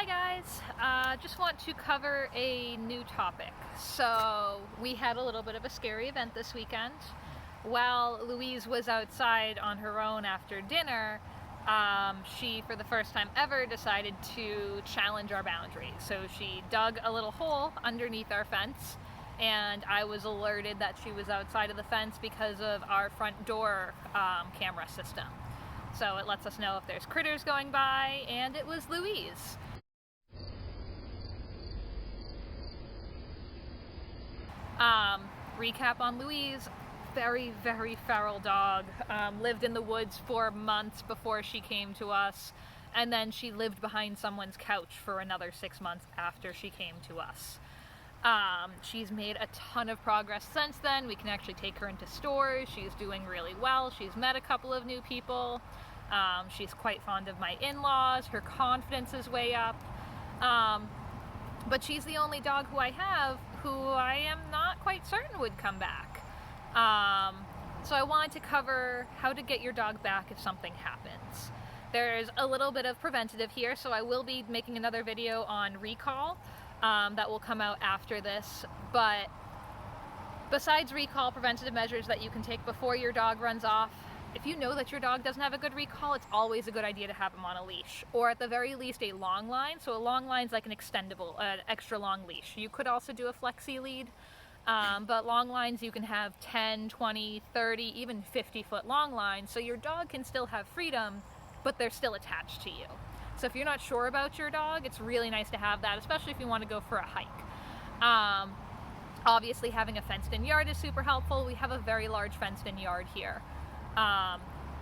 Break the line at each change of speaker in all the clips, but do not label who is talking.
Hi guys, just want to cover a new topic. So we had a little bit of a scary event this weekend. While Louise was outside on her own after dinner, she, for the first time ever, decided to challenge our boundaries. So she dug a little hole underneath our fence, and I was alerted that she was outside of the fence because of our front door camera system. So it lets us know if there's critters going by, and it was Louise. Recap on Louise: very, very feral dog. Lived in the woods for months before she came to us, and then she lived behind someone's couch for another 6 months after she came to us. She's made a ton of progress since then. We can actually take her into stores. She's doing really well. She's met a couple of new people. She's quite fond of my in-laws. Her confidence is way up. But she's the only dog who I have who I am not quite certain would come back. So I wanted to cover how to get your dog back if something happens. There's a little bit of preventative here, so I will be making another video on recall that will come out after this. But besides recall, preventative measures that you can take before your dog runs off: if you know that your dog doesn't have a good recall, it's always a good idea to have him on a leash, or at the very least a long line. So a long line's like an extendable, extra long leash. You could also do a flexi lead, but long lines you can have 10, 20, 30, even 50-foot long lines, so your dog can still have freedom, but they're still attached to you. So if you're not sure about your dog, it's really nice to have that, especially if you want to go for a hike. Obviously having a fenced-in yard is super helpful. We have a very large fenced-in yard here.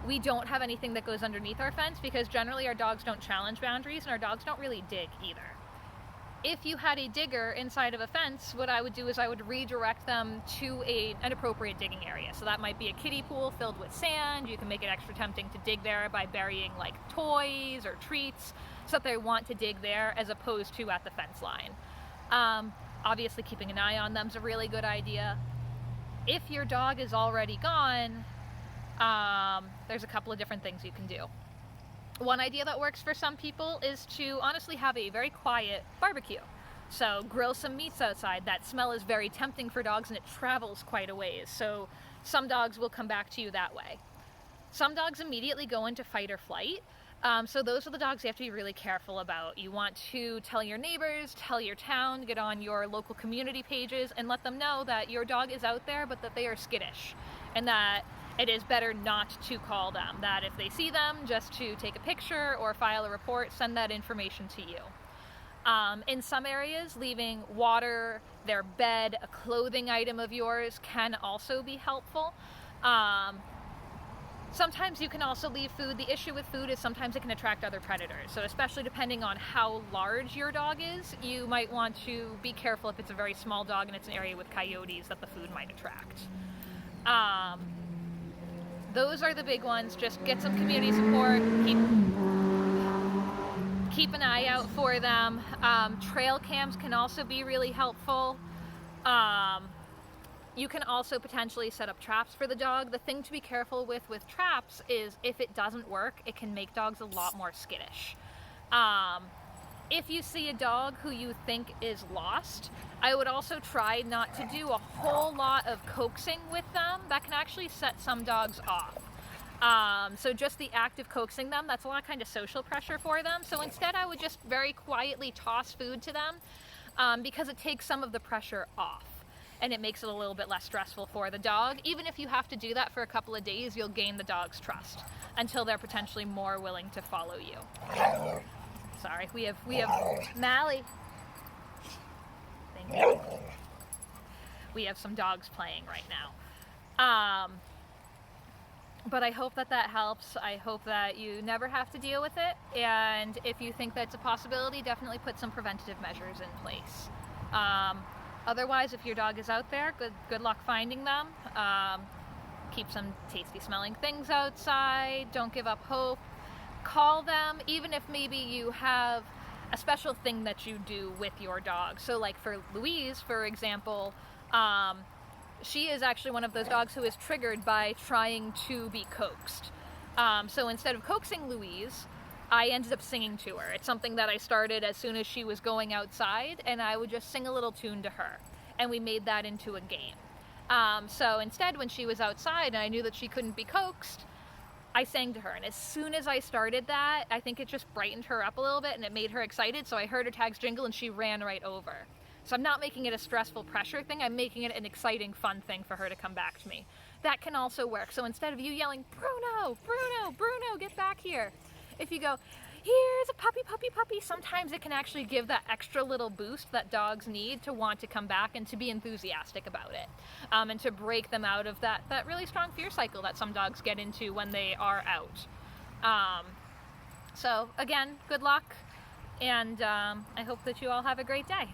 We don't have anything that goes underneath our fence because generally our dogs don't challenge boundaries, and our dogs don't really dig either. If you had a digger inside of a fence, what I would do is I would redirect them to an appropriate digging area. So that might be a kiddie pool filled with sand. You can make it extra tempting to dig there by burying like toys or treats so that they want to dig there as opposed to at the fence line. Obviously keeping an eye on them is a really good idea. If your dog is already gone, there's a couple of different things you can do. One idea that works for some people is to honestly have a very quiet barbecue. So grill some meats outside. That smell is very tempting for dogs, and it travels quite a ways. So some dogs will come back to you that way. Some dogs immediately go into fight or flight. So those are the dogs you have to be really careful about. You want to tell your neighbors, tell your town, get on your local community pages and let them know that your dog is out there, but that they are skittish, and that it is better not to call them, that if they see them, just to take a picture or file a report, send that information to you. In some areas, leaving water, their bed, a clothing item of yours can also be helpful. Sometimes you can also leave food. The issue with food is sometimes it can attract other predators. So especially depending on how large your dog is, you might want to be careful if it's a very small dog and it's an area with coyotes that the food might attract. Those are the big ones. Just get some community support, keep an eye out for them. Trail cams can also be really helpful. You can also potentially set up traps for the dog. The thing to be careful with traps is if it doesn't work, it can make dogs a lot more skittish. If you see a dog who you think is lost, I would also try not to do a whole lot of coaxing with them. That can actually set some dogs off. So just the act of coaxing them, that's a lot of kind of social pressure for them. So instead I would just very quietly toss food to them because it takes some of the pressure off and it makes it a little bit less stressful for the dog. Even if you have to do that for a couple of days, you'll gain the dog's trust until they're potentially more willing to follow you. Sorry, we have Mally. Thank you. We have some dogs playing right now. But I hope that helps. I hope that you never have to deal with it. And if you think that's a possibility, definitely put some preventative measures in place. Otherwise, if your dog is out there, good luck finding them. Keep some tasty smelling things outside. Don't give up hope. Call them, even if maybe you have a special thing that you do with your dog. So like for Louise, for example, she is actually one of those dogs who is triggered by trying to be coaxed. So instead of coaxing Louise, I ended up singing to her. It's something that I started as soon as she was going outside, and I would just sing a little tune to her, and we made that into a game. So instead, when she was outside and I knew that she couldn't be coaxed, I sang to her, and as soon as I started that, I think it just brightened her up a little bit and it made her excited, so I heard her tags jingle and she ran right over. So I'm not making it a stressful pressure thing, I'm making it an exciting, fun thing for her to come back to me. That can also work. So instead of you yelling, Bruno, Bruno, Bruno, get back here, if you go, here's a puppy, puppy, puppy, sometimes it can actually give that extra little boost that dogs need to want to come back and to be enthusiastic about it. And to break them out of that really strong fear cycle that some dogs get into when they are out. So again, good luck, and I hope that you all have a great day.